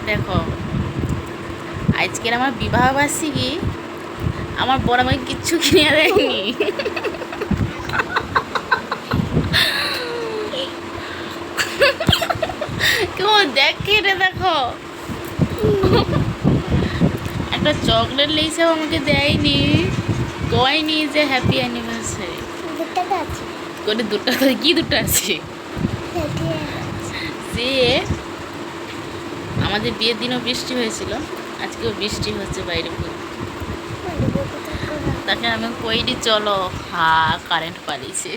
দেখো, আজকের আমার বিবাহ বার্ষিকী, আমার বর আমাকে কিচ্ছু কিনে দেয়নি। কেউ দেখে রে, দেখো একটা চকলেট লেইসেও আমাকে দেয়নি, কয়নি যে হ্যাপি অ্যানিভার্সারি। করে দুটো কি দুটো আছে যে আমাদের বিয়ের দিনও বৃষ্টি হয়েছিল, আজকেও বৃষ্টি হচ্ছে বাইরে। তাকে আমি কইনি চলো, কারেন্ট পালিয়েছে।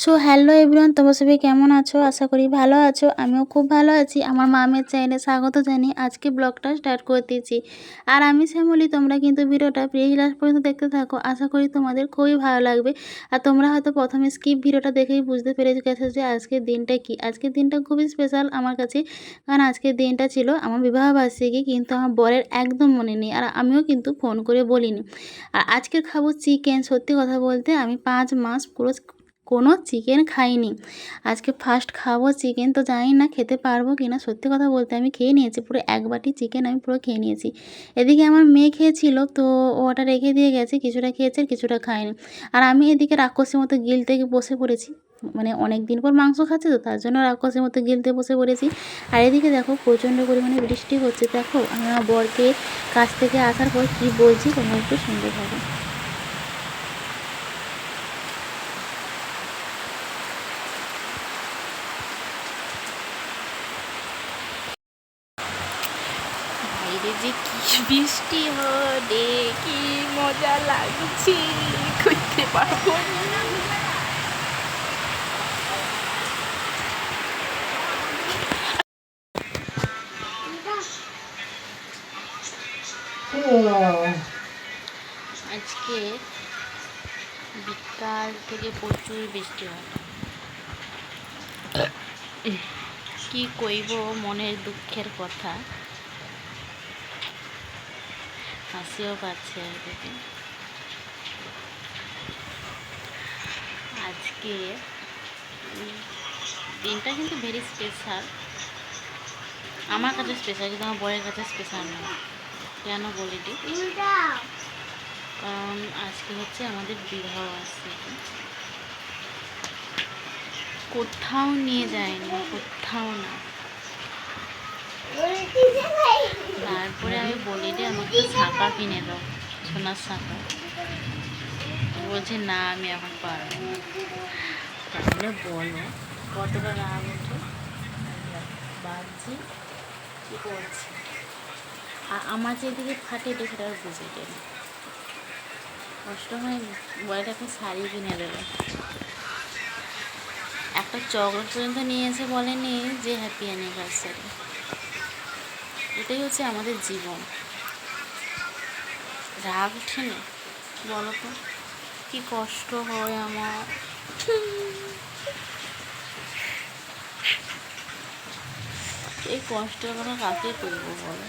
সো হ্যালো এভরিওয়ান, তোমরা সবাই কেমন আছো? আশা করি ভালো আছো। আমিও খুব ভালো আছি। আমার মামের চ্যানেলে স্বাগত জানিয়ে আজকে ব্লগটা স্টার্ট করে দিয়েছি। আর আমি শ্যামলি, তোমরা কিন্তু ভিডিওটা প্লিজ লাস্ট পর্যন্ত দেখতে থাকো। আশা করি তোমাদের খুবই ভালো লাগবে। আর তোমরা হয়তো প্রথমে স্কিপ ভিডিওটা দেখেই বুঝতে পেরে গেছো যে আজকের দিনটা কি। আজকের দিনটা খুবই স্পেশাল আমার কাছে, কারণ আজকের দিনটা ছিল আমার বিবাহবার্ষিকী, কিন্তু আমার বরের একদম মনে নেই, আর আমিও কিন্তু ফোন করে বলিনি। আর আজকের খাবো চিকেন। সত্যি কথা বলতে আমি 5 মাস পুরো কোনো চিকেন খাইনি, আজকে ফার্স্ট খাবো চিকেন। তো জানি না খেতে পারবো কি না। সত্যি কথা বলতে আমি খেয়ে নিয়েছি পুরো 1 বাটি চিকেন, আমি পুরো খেয়ে নিয়েছি। এদিকে আমার মেয়ে খেয়েছিল, তো ওটা রেখে দিয়ে গেছে, কিছুটা খেয়েছে আর কিছুটা খায়নি। আর আমি এদিকে রাক্ষসের মতো গিলতে বসে পড়েছি, মানে অনেক দিন পর মাংস খাচ্ছি, তো তার জন্য রাক্ষসের মতো গিলতে বসে পড়েছি। আর এদিকে দেখো প্রচণ্ড পরিমাণে বৃষ্টি হচ্ছে। দেখো আমি আমার বরকে কাছ থেকে আসার পর কী বলছি তোমরা একটু শুনতে থাকো। বাইরে যে কি বৃষ্টি হবে, কি মজা লাগছে, করতে পারবো না। আজকে বিকাল থেকে প্রচুর বৃষ্টি হয়। কি কইব, মনের দুঃখের কথা, হাসিও পাচ্ছে এদিকে। আজকে দিনটা কিন্তু ভেরি স্পেশাল, আমার কাছে স্পেশাল, কিন্তু আমার বরের কাছে স্পেশাল না। কেন বলিনি, কারণ আজকে হচ্ছে আমাদের বিবাহ বার্ষিকী। কোথাও নিয়ে যায়নি, কোথাও না। তারপরে আমি বলি যে আমাকে শাঁখা কিনে দাও, সোনার শাঁখা। বলছে না আমি এখন পারবো না। তাহলে বলো কতটা রাগ উঠে, বাজছি কী করছি। আর আমার যেদিকে ফাটে এটা সেটা বুঝে যায়, কষ্ট হয়। বয়টা একটা শাড়ি কিনে দেবে, একটা চকলেট পর্যন্ত নিয়ে এসে বলেনি যে হ্যাপি অ্যানিভার্সারি। এটাই হচ্ছে আমাদের জীবন। রাগ উঠে না বলো তো, কী কষ্ট হয় আমার। এই কষ্টের কথা কাকে করবো বলো।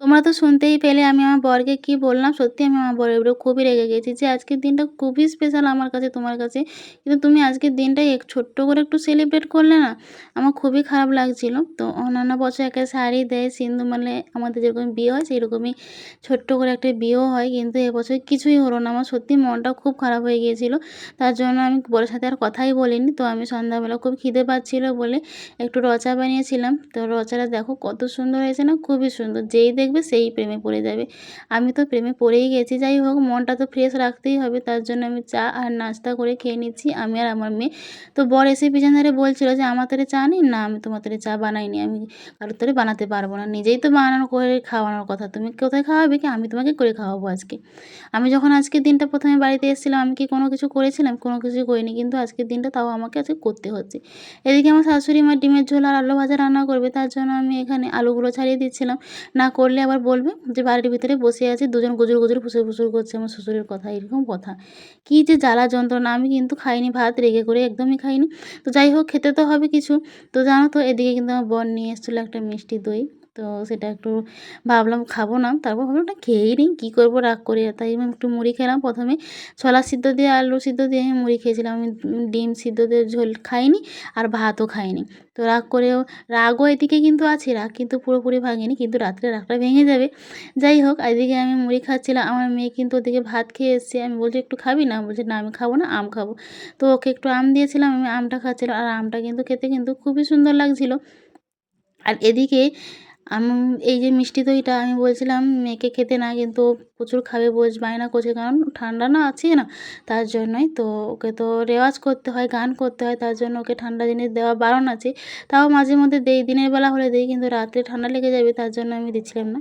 তোমরা তো শুনতেই পেলে আমি আমার বরকে কি বললাম। সত্যি আমি আমার বরের উপরে খুবই রেগে গেছি যে আজকের দিনটা খুবই স্পেশাল আমার কাছে, তোমার কাছে, কিন্তু তুমি আজকের দিনটাই ছোট্ট করে একটু সেলিব্রেট করলে না। আমার খুবই খারাপ লাগছিল। তো অন্যান্য বছর একটা শাড়ি দেয়, সিন্দুর, মানে আমাদের যেরকম বিয়ে হয় সেই রকমই ছোট্ট করে একটা বিয়েও হয়, কিন্তু এবছর কিছুই হলো না। আমার সত্যি মনটা খুব খারাপ হয়ে গিয়েছিল। তার জন্য আমি বরের সাথে আর কথাই বলিনি। তো আমি সন্ধ্যাবেলা খুব খিদে পাচ্ছিলো বলে একটু রচা বানিয়েছিলাম। তো রচাটা দেখো কত সুন্দর হয়েছে না, খুবই সুন্দর। যেই দেখবে সেই প্রেমে পড়ে যাবে। আমি তো প্রেমে পড়েই গেছি। যাই হোক, মনটা তো ফ্রেশ রাখতেই হবে, তার জন্য আমি চা আর নাস্তা করে খেয়ে নিচ্ছি, আমি আর আমার মেয়ে। তো বর এসে পিছন ধরে বলছিল যে আমার তোরে চা নিই না, আমি তোমার তোরে চা বানাইনি, আমি কারোর তোরে বানাতে পারবো না, নিজেই তো বানানো করে খাওয়ানোর কথা, তুমি কোথায় খাওয়াবে কি, আমি তোমাকে করে খাওয়াবো আজকে। আমি যখন আজকের দিনটা প্রথমে বাড়িতে এসেছিলাম, আমি কি কোনো কিছু করেছিলাম? কোনো কিছুই করিনি, কিন্তু আজকের দিনটা তাও আমাকে আজকে করতে হচ্ছে। এদিকে আমার শাশুড়ি মা ডিমের ঝোল আর আলু ভাজা রান্না করবে, তার জন্য আমি এখানে আলুগুলো ছাড়িয়ে দিচ্ছিলাম। না করলে আবার বলবে যে বাড়ির ভিতরে বসে আছি, দুজন গুজুর গুজুর ফুসুর ফুসুর করছে আমার শ্বশুরের কথা, এরকম কথা। কী যে জ্বালা যন্ত্রণা। আমি কিন্তু খাইনি ভাত, রেগে করে একদমই খাইনি। তো যাই হোক, খেতে তো হবে কিছু। তো জানো তো, এদিকে কিন্তু আমার বর নিয়ে এসেছিলো একটা মিষ্টি দই। তো সেটা একটু ভাবলাম খাবো না। তারপর ভাবলাম ওটা খেয়েই নিই, কী করবো রাগ করে। তাই আমি একটু মুড়ি খেলাম। ১ম এ ছোলা সিদ্ধ দিয়ে, আলু সিদ্ধ দিয়ে আমি মুড়ি খেয়েছিলাম। আমি ডিম সিদ্ধ দিয়ে ঝোল খাইনি আর ভাতও খাইনি। তো রাগও এদিকে কিন্তু আছে, রাগ কিন্তু পুরোপুরি ভাঙেনি। কিন্তু রাত্রে রাগটা ভেঙে যাবে। যাই হোক, এদিকে আমি মুড়ি খাচ্ছিলাম। আমার মেয়ে কিন্তু ওদিকে ভাত খেয়ে এসছে। আমি বলছি, "একটু খাবি না?" বলছে, "না আমি খাবো না, আম খাবো।" তো ওকে একটু আম দিয়েছিলাম। আমি আমটা খাচ্ছিলাম। আর আমটা কিন্তু খেতে কিন্তু খুবই সুন্দর লাগছিল। আর এদিকে আম এই যে মিষ্টি দইটা আমি বলছিলাম মেয়েকে খেতে না, কিন্তু ও প্রচুর খাবে বায়না করছে। কারণ ঠান্ডা না আছে না, তার জন্যই। তো ওকে তো রেওয়াজ করতে হয়, গান করতে হয়, তার জন্য ওকে ঠান্ডা জিনিস দেওয়া বারণ আছে। তাও মাঝে মধ্যে দেই, দিনের বেলা হলে দেই, কিন্তু রাত্রে ঠান্ডা লেগে যাবে তার জন্য আমি দিচ্ছিলাম না।